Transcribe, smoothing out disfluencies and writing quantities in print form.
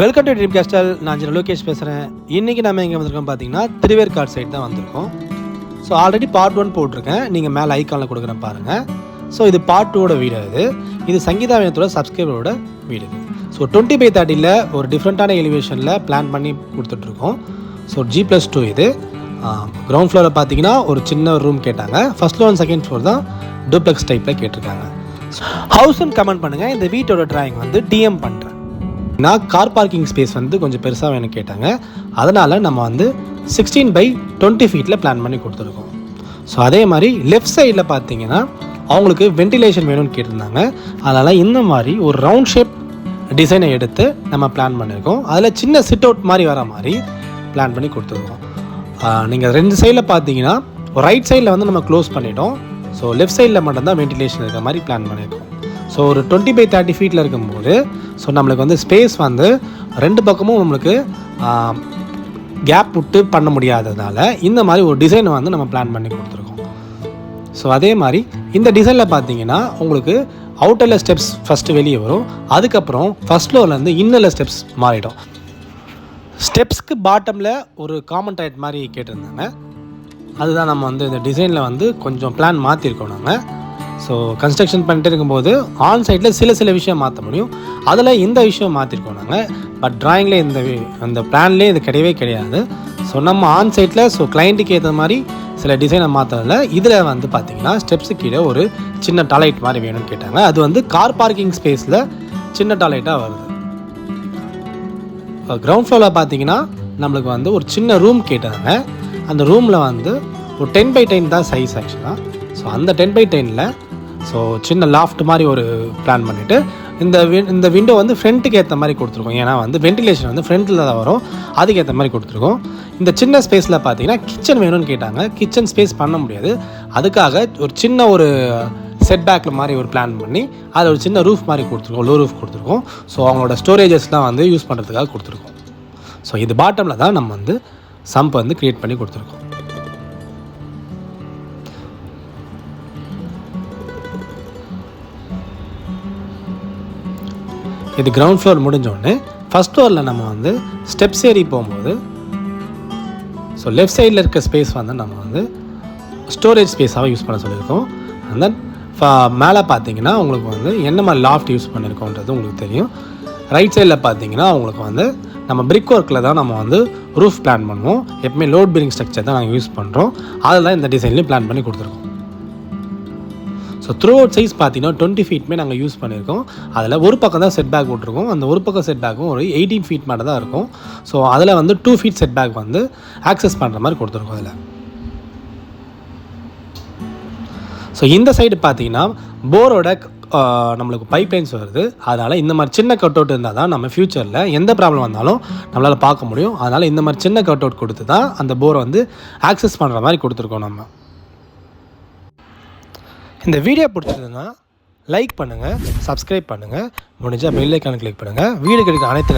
Welcome to dream castle. நான் லோகேஷ் பேசுகிறேன். இன்றைக்கி நம்ம எங்கே வந்திருக்கோம் பார்த்தீங்கன்னா திருவேற்காடு சைட் தான் வந்திருக்கோம். ஸோ ஆல்ரெடி பார்ட் 1 போட்டிருக்கேன், நீங்கள் மேலே ஐக்கானில் கொடுக்குறேன் பாருங்கள். ஸோ இது பார்ட் 2 வீடியோ. இது சங்கீதா வேணத்தோட சப்ஸ்கிரைபரோட வீடு. ஸோ 20/30 ஒரு டிஃப்ரெண்ட்டான எலிவேஷனில் பிளான் பண்ணி கொடுத்துட்ருக்கோம். ஸோ G+2 இது. கிரவுண்ட் ஃப்ளோரில் பார்த்தீங்கன்னா ஒரு சின்ன ரூம் கேட்டாங்க. First floor and second floor தான் டூப்ளெக்ஸ் டைப்பில் கேட்டிருக்காங்க. ஹவுஸ்ன்னு கமெண்ட் பண்ணுங்கள். இந்த வீட்டோட ட்ராயிங் வந்து டிஎம் பண்ணுறேன். நான் கார் பார்க்கிங் ஸ்பேஸ் வந்து கொஞ்சம் பெருசாக வேணும் கேட்டாங்க. அதனால் நம்ம வந்து 16/20 ஃபீட்டில் பிளான் பண்ணி கொடுத்துருக்கோம். ஸோ அதே மாதிரி லெஃப்ட் சைடில் பார்த்தீங்கன்னா அவங்களுக்கு வென்டிலேஷன் வேணும்னு கேட்டிருந்தாங்க. அதனால் இந்த மாதிரி ஒரு ரவுண்ட் ஷேப் டிசைனை எடுத்து நம்ம பிளான் பண்ணியிருக்கோம். அதில் சின்ன சிட் அவுட் மாதிரி வர மாதிரி பிளான் பண்ணி கொடுத்துருக்கோம். நீங்கள் ரெண்டு சைடில் பார்த்தீங்கன்னா ரைட் சைடில் வந்து நம்ம க்ளோஸ் பண்ணிட்டோம். ஸோ லெஃப்ட் சைடில் மட்டும்தான் வென்டிலேஷன் இருக்கிற மாதிரி பிளான் பண்ணியிருக்கோம். ஸோ ஒரு 20/30 ஃபீட்டில் இருக்கும்போது ஸோ நம்மளுக்கு வந்து ஸ்பேஸ் வந்து ரெண்டு பக்கமும் நம்மளுக்கு கேப் விட்டு பண்ண முடியாததுனால இந்த மாதிரி ஒரு டிசைனை வந்து நம்ம பிளான் பண்ணி கொடுத்துருக்கோம். ஸோ அதே மாதிரி இந்த டிசைனில் பார்த்தீங்கன்னா உங்களுக்கு அவுட்டரில் ஸ்டெப்ஸ் ஃபஸ்ட்டு வெளியே வரும். அதுக்கப்புறம் ஃபஸ்ட் ஃப்ளோர்லேருந்து இன்னரில் ஸ்டெப்ஸ் மாறிடும். ஸ்டெப்ஸ்க்கு பாட்டமில் ஒரு காமன் டாய்லெட் மாதிரி கேட்டிருந்தாங்க. அதுதான் நம்ம வந்து இந்த டிசைனில் வந்து கொஞ்சம் பிளான் மாற்றிருக்கோம் நாங்கள். ஸோ கன்ஸ்ட்ரக்ஷன் பண்ணிட்டு இருக்கும்போது ஆன் சைட்டில் சில விஷயம் மாற்ற முடியும். அதில் இந்த விஷயம் மாற்றிருக்கோம் நாங்கள். பட் ட்ராயிங்கில் இந்த பிளான்லேயே இது கிடையாது. ஸோ நம்ம ஆன் சைட்டில் ஸோ கிளைண்ட்டுக்கு ஏற்ற மாதிரி சில டிசைனை மாற்றதில்ல. இதில் வந்து பார்த்திங்கன்னா ஸ்டெப்ஸு கீழே ஒரு சின்ன டாய்லெட் மாதிரி வேணும்னு கேட்டாங்க. அது வந்து கார் பார்க்கிங் ஸ்பேஸில் சின்ன டாய்லெட்டாக வருது. கிரவுண்ட் ஃப்ளோரில் பார்த்தீங்கன்னா நம்மளுக்கு வந்து ஒரு சின்ன ரூம் கேட்டாங்க. அந்த ரூமில் வந்து ஒரு 10/10 தான் சைஸ் ஆக்சுவலாக. ஸோ அந்த 10/10 ஸோ சின்ன லாஃப்ட் மாதிரி ஒரு பிளான் பண்ணிவிட்டு இந்த விண்டோ வந்து ஃப்ரண்ட்டுக்கு ஏற்ற மாதிரி கொடுத்துருக்கோம். ஏன்னா வந்து வென்டிலேஷன் வந்து ஃப்ரண்ட்டில் தான் வரும், அதுக்கு ஏற்ற மாதிரி கொடுத்துருக்கோம். இந்த சின்ன ஸ்பேஸில் பார்த்தீங்கன்னா கிச்சன் வேணும்னு கேட்டாங்க. கிச்சன் ஸ்பேஸ் பண்ண முடியாது. அதுக்காக ஒரு சின்ன ஒரு செட் பேக்கில் மாதிரி ஒரு பிளான் பண்ணி அதில் ஒரு சின்ன ரூஃப் மாதிரி கொடுத்துருக்கோம், லோ ரூஃப் கொடுத்துருக்கோம். ஸோ அவங்களோட ஸ்டோரேஜஸ்லாம் வந்து யூஸ் பண்ணுறதுக்காக கொடுத்துருக்கோம். ஸோ இது பாட்டமில் தான் நம்ம வந்து சம்ப் வந்து க்ரியேட் பண்ணி கொடுத்துருக்கோம். இது கிரவுண்ட் ஃப்ளோர் முடிஞ்சோடனே ஃபஸ்ட் ஃப்ளோரில் நம்ம வந்து ஸ்டெப்ஸ் ஏறி போகும்போது ஸோ லெஃப்ட் சைடில் இருக்க ஸ்பேஸ் வந்து நம்ம வந்து ஸ்டோரேஜ் ஸ்பேஸாக யூஸ் பண்ண சொல்லியிருக்கோம். அந்த மேலே பார்த்தீங்கன்னா உங்களுக்கு வந்து என்ன மாதிரி லாஃப்ட் யூஸ் பண்ணியிருக்கோன்றது உங்களுக்கு தெரியும். ரைட் சைடில் பார்த்தீங்கன்னா உங்களுக்கு வந்து நம்ம பிரிக் ஒர்க்கில் தான் நம்ம வந்து ரூஃப் பிளான் பண்ணுவோம். எப்பவுமே லோட் பிரிங் ஸ்ட்ரக்சர் தான் நாங்கள் யூஸ் பண்ணுறோம். அதெல்லாம் இந்த டிசைன்லேயும் பிளான் பண்ணி கொடுத்துருக்கோம். ஸோ த்ரூ அவுட் சைஸ் பார்த்தீங்கன்னா 20 ஃபீட்மே நாங்கள் யூஸ் பண்ணியிருக்கோம். அதில் ஒரு பக்கம் தான் செட் பேக் விட்ருக்கோம். அந்த ஒரு பக்கம் செட் பேக்கும் ஒரு 18 ஃபீட் மட்டும் தான் இருக்கும். ஸோ அதில் வந்து 2 ஃபீட் செட் பேக் வந்து ஆக்சஸ் பண்ணுற மாதிரி கொடுத்துருக்கோம் அதில். ஸோ இந்த சைடு பார்த்தீங்கன்னா போரோட நம்மளுக்கு பைப் லைன்ஸ் வருது. அதனால் இந்த மாதிரி சின்ன கட் அவுட் இருந்தால் தான் நம்ம ஃப்யூச்சரில் எந்த ப்ராப்ளம் வந்தாலும் நம்மளால் பார்க்க முடியும். அதனால் இந்த மாதிரி சின்ன கட் அவுட் கொடுத்து தான் அந்த போரை வந்து ஆக்சஸ் பண்ணுற மாதிரி கொடுத்துருக்கோம் நம்ம. இந்த வீடியோ பிடிச்சிருந்ததுன்னா லைக் பண்ணுங்கள், சப்ஸ்கிரைப் பண்ணுங்கள், முடிஞ்சால் பெல் ஐக்கானை கிளிக் பண்ணுங்கள். வீடு கிடைக்கிற அனைத்து